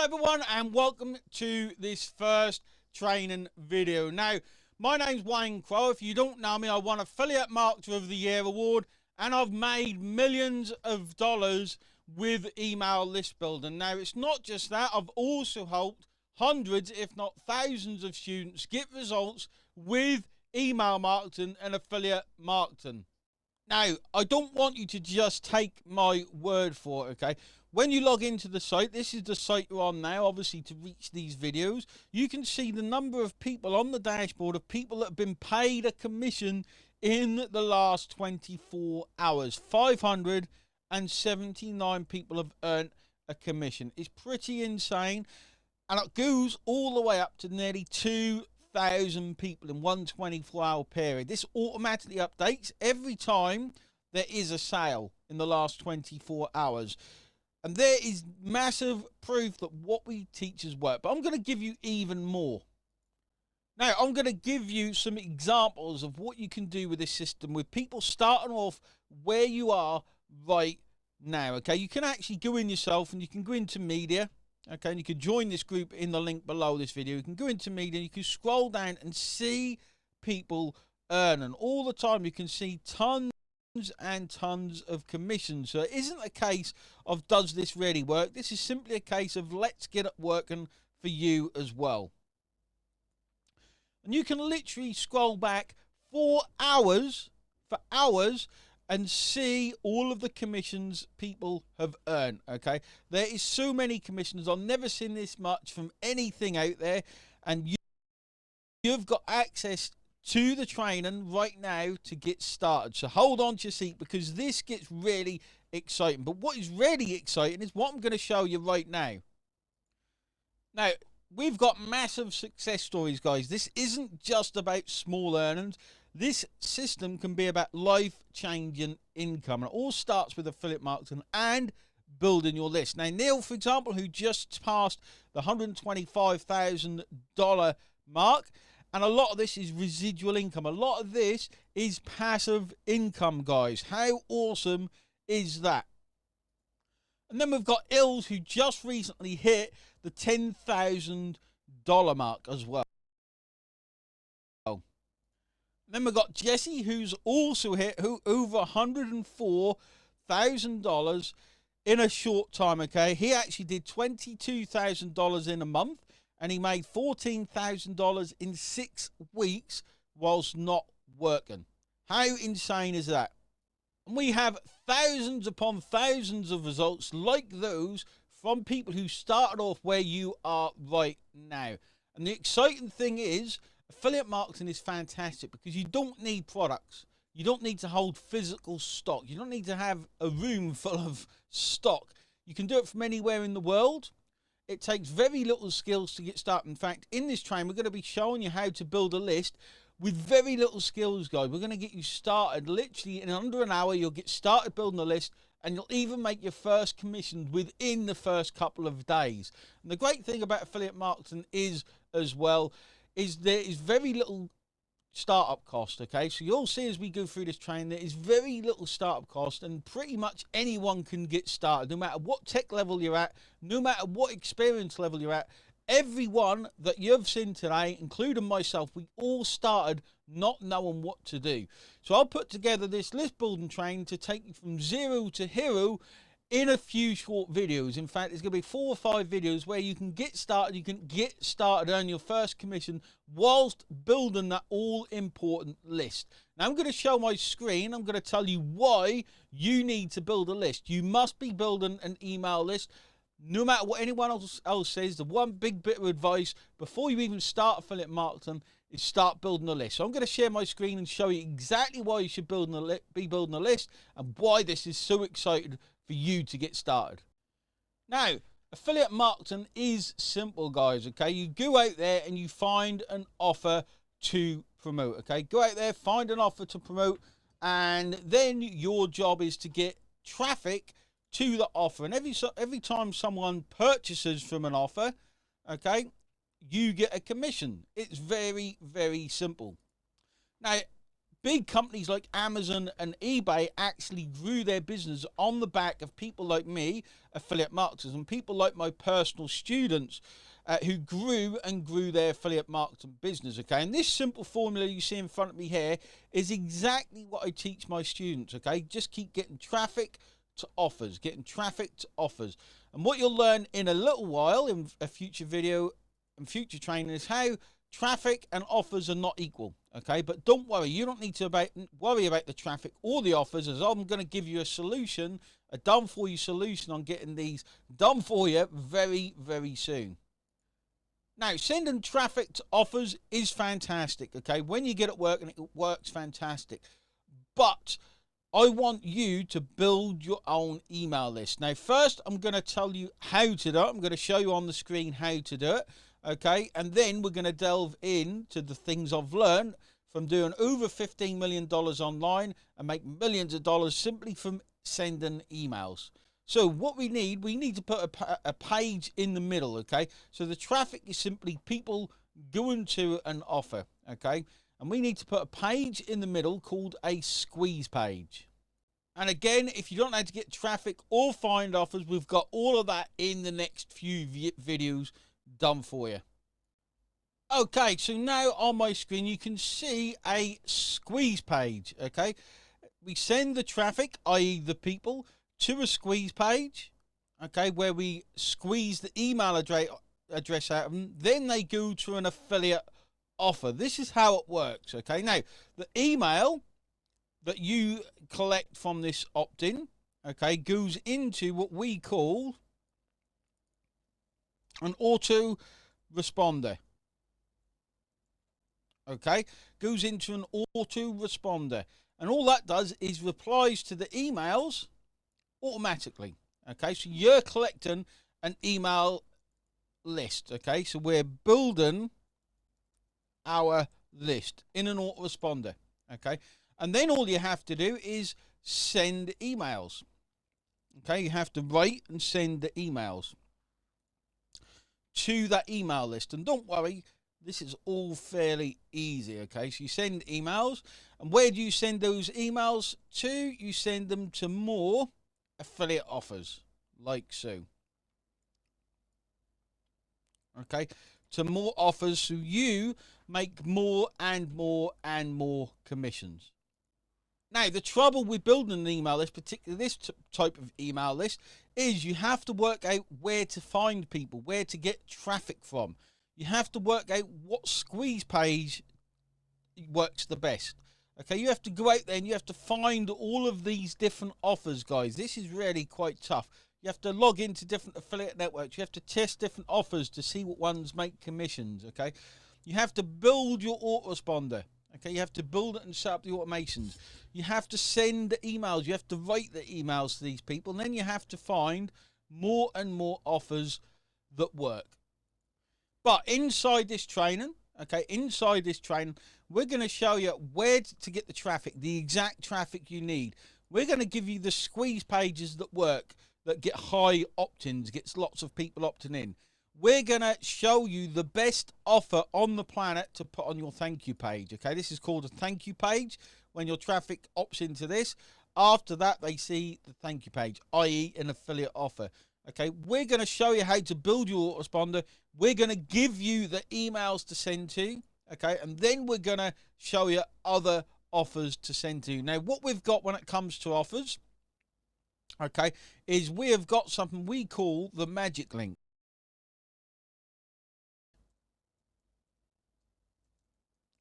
Everyone, and welcome to this first training video. Now, my name's Crowe. If you don't know me, I won Affiliate Marketer of the Year award, and I've made millions of dollars with email list building. Now, it's not just that, I've also helped hundreds, if not thousands, of students get results with email marketing and affiliate marketing. Now, I don't want you to just take my word for it, okay? When you log into the site, this is the site you're on now, obviously, to reach these videos. You can see the number of people on the dashboard of people that have been paid a commission in the last 24 hours. 579 people have earned a commission. It's pretty insane, and it goes all the way up to nearly 2,000 people in one 24-hour period. This automatically updates every time there is a sale in the last 24 hours. And there is massive proof that what we teach is work. But I'm going to give you even more. Now, I'm going to give you some examples of what you can do with this system with people starting off where you are right now. Okay, you can actually go in yourself and you can go into media. Okay, and you can join this group in the link below this video. You can go into media, you can scroll down and see people earning. All the time you can see tons and tons of commissions. So it isn't a case of does this really work. This is simply a case of let's get it working for you as well. And you can literally scroll back for hours and see all of the commissions people have earned. Okay, there is so many commissions. I've never seen this much from anything out there, and you've got access to the training right now to get started. So hold on to your seat, because this gets really exciting. But what is really exciting is what I'm going to show you right now. Now, we've got massive success stories, guys. This isn't just about small earnings. This system can be about life-changing income. And it all starts with affiliate marketing and building your list. Now, Neil, for example, who just passed the $125,000 mark, and a lot of this is residual income. A lot of this is passive income, guys. How awesome is that? And then we've got Ills, who just recently hit the $10,000 mark as well. And then we've got Jesse, who's also hit over $104,000 in a short time, okay? He actually did $22,000 in a month, and he made $14,000 in 6 weeks whilst not working. How insane is that? And we have thousands upon thousands of results like those from people who started off where you are right now. And the exciting thing is, affiliate marketing is fantastic because you don't need products. You don't need to hold physical stock. You don't need to have a room full of stock. You can do it from anywhere in the world. It takes very little skills to get started. In fact, in this training, we're going to be showing you how to build a list with very little skills, guys. We're going to get you started literally in under an hour. You'll get started building a list, and you'll even make your first commissions within the first couple of days. And the great thing about affiliate marketing is, as well, is there is very little startup cost. Okay, so you'll see as we go through this training, there is very little startup cost, and pretty much anyone can get started, no matter what tech level you're at, no matter what experience level you're at. Everyone that you've seen today, including myself, we all started not knowing what to do. So I'll put together this list building training to take you from zero to hero in a few short videos. In fact, there's going to be 4 or 5 videos where you can get started. You can get started, earn your first commission whilst building that all-important list. Now, I'm going to show my screen. I'm going to tell you why you need to build a list. You must be building an email list. No matter what anyone else says, the one big bit of advice before you even start affiliate marketing is start building a list. So I'm going to share my screen and show you exactly why you should be building a list and why this is so exciting for you to get started. Now, affiliate marketing is simple, guys, okay? You go out there and you find an offer to promote, okay? Go out there, find an offer to promote, and then your job is to get traffic to the offer. And every time someone purchases from an offer, okay, you get a commission. It's very, very simple. Now, Big companies like Amazon and eBay actually grew their business on the back of people like me, affiliate marketers, and people like my personal students who grew their affiliate marketing business, okay? And this simple formula you see in front of me here is exactly what I teach my students, okay? Just keep getting traffic to offers, getting traffic to offers. And what you'll learn in a little while in a future video and future training is how traffic and offers are not equal, okay? But don't worry, you don't need to worry about the traffic or the offers, as I'm going to give you a solution, a done for you solution on getting these done for you very, very soon. Now, sending traffic to offers is fantastic, okay? When you get it working, it works fantastic. But I want you to build your own email list. Now, first, I'm going to tell you how to do it. I'm going to show you on the screen how to do it, okay? And then we're going to delve into the things I've learned from doing over $15 million online and make millions of dollars simply from sending emails. So what we need to put a page in the middle, okay? So the traffic is simply people going to an offer, okay? And we need to put a page in the middle called a squeeze page. And again, if you don't know how to get traffic or find offers, we've got all of that in the next few videos done for you. Okay, so now on my screen, you can see a squeeze page, okay? We send the traffic, i.e. the people, to a squeeze page, okay, where we squeeze the email address out of them. Then they go to an affiliate offer. This is how it works, okay? Now, the email that you collect from this opt-in, okay, goes into what we call an auto-responder, okay? Goes into an auto-responder. And all that does is replies to the emails automatically, okay? So you're collecting an email list, okay? So we're building our list in an autoresponder, okay? And then all you have to do is send emails, okay? You have to write and send the emails to that email list. And don't worry, this is all fairly easy, okay? So you send emails, and where do you send those emails to? You send them to more affiliate offers, like so, okay? To more offers, so you make more and more and more commissions. Now, the trouble with building an email list, particularly this type of email list, is you have to work out where to find people, where to get traffic from. You have to work out what squeeze page works the best. Okay, you have to go out there and you have to find all of these different offers, guys. This is really quite tough. You have to log into different affiliate networks. You have to test different offers to see what ones make commissions, okay? You have to build your autoresponder, okay? You have to build it and set up the automations. You have to send the emails. You have to write the emails to these people. And then you have to find more and more offers that work. But inside this training, okay, inside this training, we're going to show you where to get the traffic, the exact traffic you need. We're going to give you the squeeze pages that work, that get high opt-ins, gets lots of people opting in. We're going to show you the best offer on the planet to put on your thank you page, okay? This is called a thank you page. When your traffic opts into this, after that, they see the thank you page, i.e. an affiliate offer. Okay, we're going to show you how to build your autoresponder. We're going to give you the emails to send to, okay, and then we're going to show you other offers to send to. Now, what we've got when it comes to offers, okay, is we have got something we call the Magick link.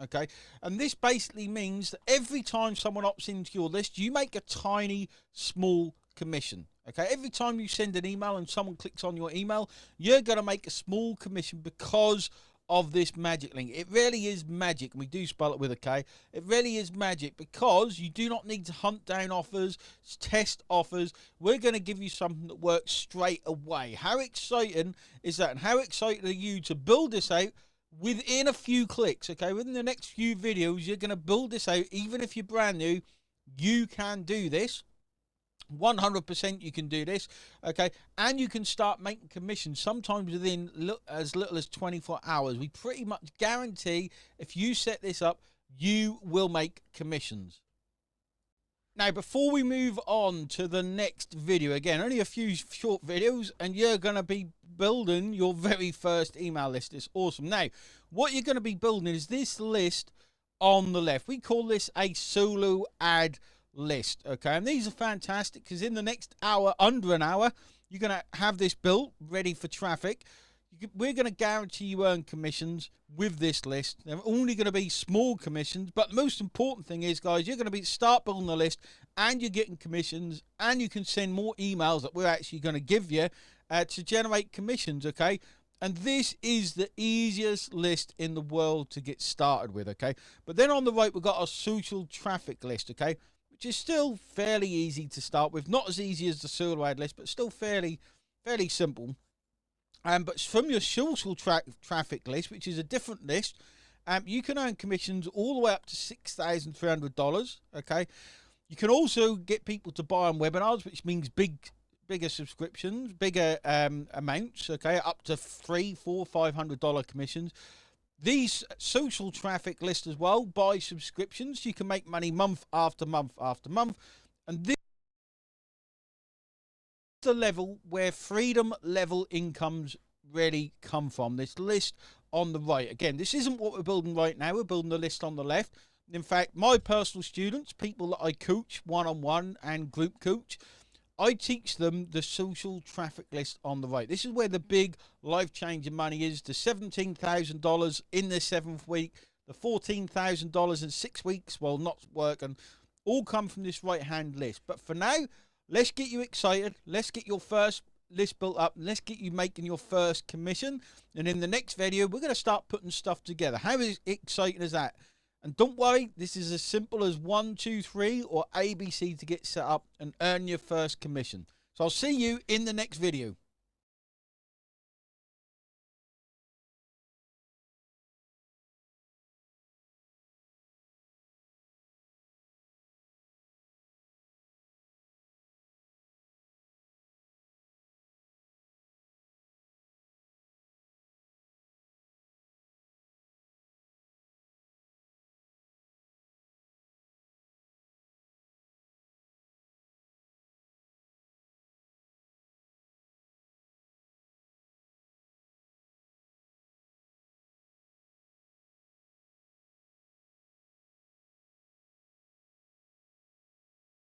Okay, and this basically means that every time someone opts into your list, you make a tiny, small commission. Okay, every time you send an email and someone clicks on your email, you're going to make a small commission because of this Magick link. It really is magic, and we do spell it with a K. It really is magic because you do not need to hunt down offers, test offers. We're going to give you something that works straight away. How exciting is that? And how excited are you to build this out within a few clicks? Okay, within the next few videos, you're going to build this out. Even if you're brand new, you can do this. 100% you can do this, okay, and you can start making commissions sometimes within as little as 24 hours. We pretty much guarantee if you set this up, you will make commissions. Now, before we move on to the next video, again, only a few short videos, and you're going to be building your very first email list. It's awesome. Now, what you're going to be building is this list on the left. We call this a solo ad list, okay? And these are fantastic because in the next hour, under an hour, you're going to have this built, ready for traffic. We're going to guarantee you earn commissions with this list. They're only going to be small commissions, but the most important thing is, guys, you're going to start building the list, and you're getting commissions, and you can send more emails that we're actually going to give you to generate commissions, okay? And this is the easiest list in the world to get started with, okay? But then on the right, we've got our social traffic list, okay? Which is still fairly easy to start with. Not as easy as the solo ad list, but still fairly simple. But from your social traffic list, which is a different list, you can earn commissions all the way up to $6,300, okay? You can also get people to buy on webinars, which means bigger subscriptions, bigger amounts, okay, up to $300, $400, $500 commissions. These social traffic lists as well, buy subscriptions. You can make money month after month after month. And this the level where freedom level incomes really come from. This list on the right. Again, this isn't what we're building right now. We're building the list on the left. In fact, my personal students, people that I coach one-on-one and group coach, I teach them the social traffic list on the right. This is where the big life-changing money is. The $17,000 in the 7th week, the $14,000 in 6 weeks while not working, all come from this right-hand list. But for now, let's get you excited. Let's get your first list built up. Let's get you making your first commission. And in the next video, we're going to start putting stuff together. How exciting is that? And don't worry, this is as simple as 1, 2, 3 or ABC to get set up and earn your first commission. So I'll see you in the next video.